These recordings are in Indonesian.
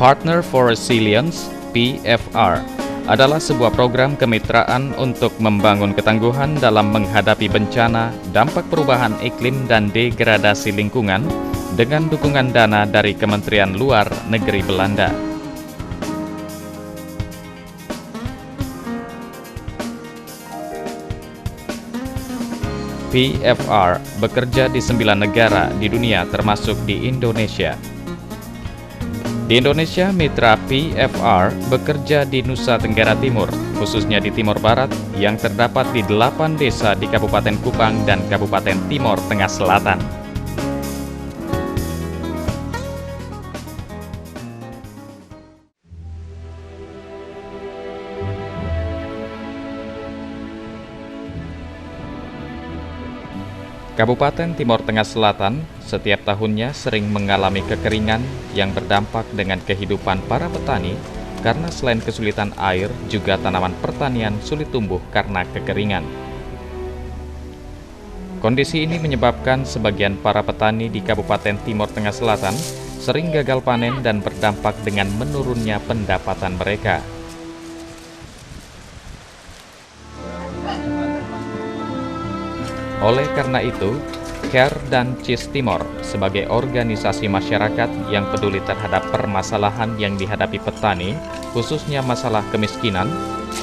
Partner for Resilience (PFR) adalah sebuah program kemitraan untuk membangun ketangguhan dalam menghadapi bencana, dampak perubahan iklim dan degradasi lingkungan dengan dukungan dana dari Kementerian Luar Negeri Belanda. PFR bekerja di 9 negara di dunia termasuk di Indonesia. Di Indonesia, mitra PFR bekerja di Nusa Tenggara Timur, khususnya di Timor Barat, yang terdapat di 8 desa di Kabupaten Kupang dan Kabupaten Timor Tengah Selatan. Kabupaten Timor Tengah Selatan setiap tahunnya sering mengalami kekeringan yang berdampak dengan kehidupan para petani karena selain kesulitan air, juga tanaman pertanian sulit tumbuh karena kekeringan. Kondisi ini menyebabkan sebagian para petani di Kabupaten Timor Tengah Selatan sering gagal panen dan berdampak dengan menurunnya pendapatan mereka. Oleh karena itu, CARE dan CIS Timor sebagai organisasi masyarakat yang peduli terhadap permasalahan yang dihadapi petani, khususnya masalah kemiskinan,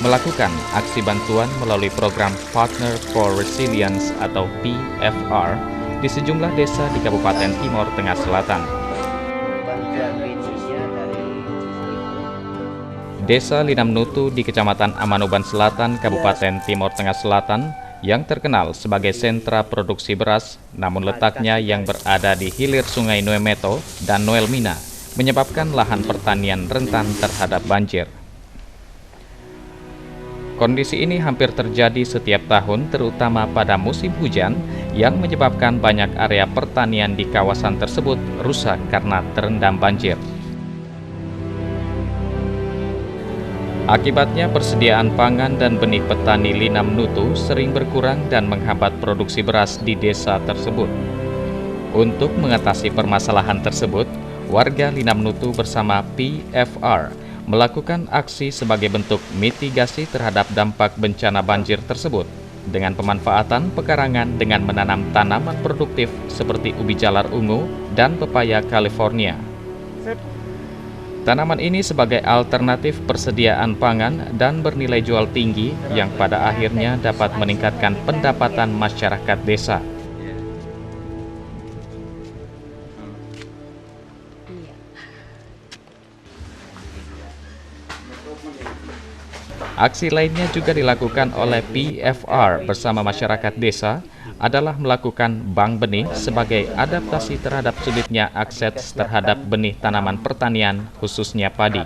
melakukan aksi bantuan melalui program Partner for Resilience atau PFR di sejumlah desa di Kabupaten Timor Tengah Selatan. Desa Linam Nutu di Kecamatan Amanoban Selatan, Kabupaten Timor Tengah Selatan, yang terkenal sebagai sentra produksi beras, namun letaknya yang berada di hilir Sungai Noemeto dan Noelmina, menyebabkan lahan pertanian rentan terhadap banjir. Kondisi ini hampir terjadi setiap tahun, terutama pada musim hujan, yang menyebabkan banyak area pertanian di kawasan tersebut rusak karena terendam banjir. Akibatnya persediaan pangan dan benih petani Linam Nutu sering berkurang dan menghambat produksi beras di desa tersebut. Untuk mengatasi permasalahan tersebut, warga Linam Nutu bersama PFR melakukan aksi sebagai bentuk mitigasi terhadap dampak bencana banjir tersebut dengan pemanfaatan pekarangan dengan menanam tanaman produktif seperti ubi jalar ungu dan pepaya California. Tanaman ini sebagai alternatif persediaan pangan dan bernilai jual tinggi yang pada akhirnya dapat meningkatkan pendapatan masyarakat desa. Aksi lainnya juga dilakukan oleh PFR bersama masyarakat desa adalah melakukan bank benih sebagai adaptasi terhadap sulitnya akses terhadap benih tanaman pertanian, khususnya padi.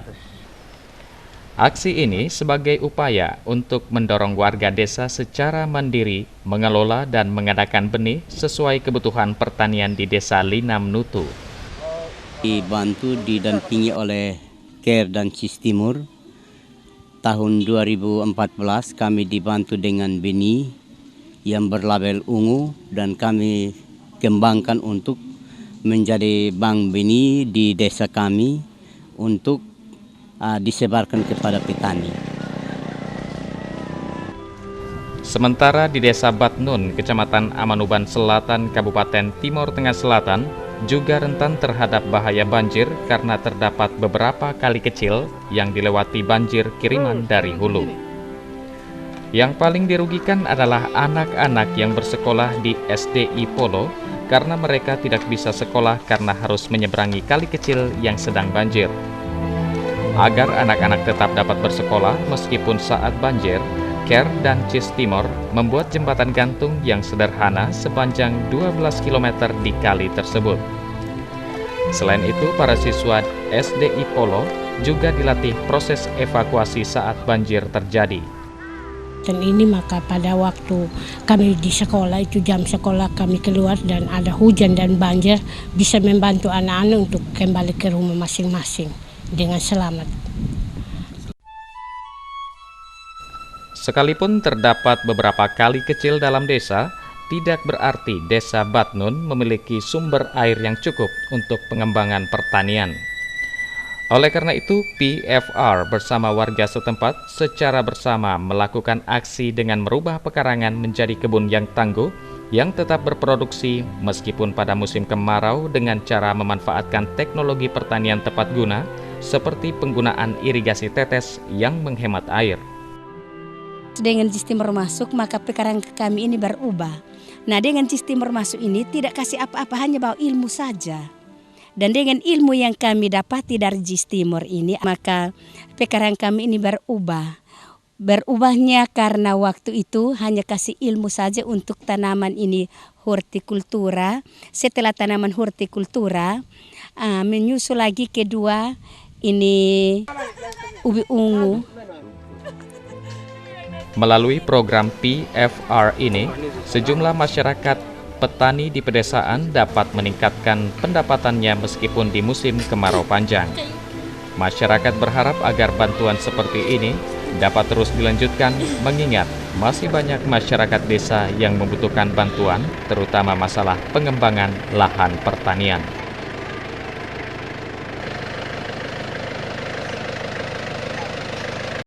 Aksi ini sebagai upaya untuk mendorong warga desa secara mandiri mengelola dan mengadakan benih sesuai kebutuhan pertanian di desa Linam Nutu. Dibantu didampingi oleh CARE dan CIS Timur. Tahun 2014 kami dibantu dengan benih yang berlabel ungu dan kami kembangkan untuk menjadi bank benih di desa kami untuk disebarkan kepada petani. Sementara di desa Batnun, Kecamatan Amanoban Selatan, Kabupaten Timor Tengah Selatan, juga rentan terhadap bahaya banjir karena terdapat beberapa kali kecil yang dilewati banjir kiriman dari hulu. Yang paling dirugikan adalah anak-anak yang bersekolah di SDI Polo karena mereka tidak bisa sekolah karena harus menyeberangi kali kecil yang sedang banjir. Agar anak-anak tetap dapat bersekolah meskipun saat banjir, CARE dan CIS Timor membuat jembatan gantung yang sederhana sepanjang 12 km di kali tersebut. Selain itu, para siswa SDI Polo juga dilatih proses evakuasi saat banjir terjadi. Dan ini maka pada waktu kami di sekolah itu jam sekolah kami keluar dan ada hujan dan banjir bisa membantu anak-anak untuk kembali ke rumah masing-masing dengan selamat. Sekalipun terdapat beberapa kali kecil dalam desa, tidak berarti desa Batnun memiliki sumber air yang cukup untuk pengembangan pertanian. Oleh karena itu, PFR bersama warga setempat secara bersama melakukan aksi dengan merubah pekarangan menjadi kebun yang tangguh, yang tetap berproduksi meskipun pada musim kemarau dengan cara memanfaatkan teknologi pertanian tepat guna, seperti penggunaan irigasi tetes yang menghemat air. Dengan sistem bermasuk, maka pekarangan kami ini berubah. Nah, dengan sistem bermasuk ini tidak kasih apa-apa, hanya bawa ilmu saja. Dan dengan ilmu yang kami dapati dari JIS Timur ini, maka pekarangan kami ini berubah. Berubahnya karena waktu itu hanya kasih ilmu saja untuk tanaman ini hortikultura. Setelah tanaman hortikultura, menyusul lagi kedua ini ubi ungu. Melalui program PFR ini, sejumlah masyarakat petani di pedesaan dapat meningkatkan pendapatannya meskipun di musim kemarau panjang. Masyarakat berharap agar bantuan seperti ini dapat terus dilanjutkan, mengingat masih banyak masyarakat desa yang membutuhkan bantuan, terutama masalah pengembangan lahan pertanian.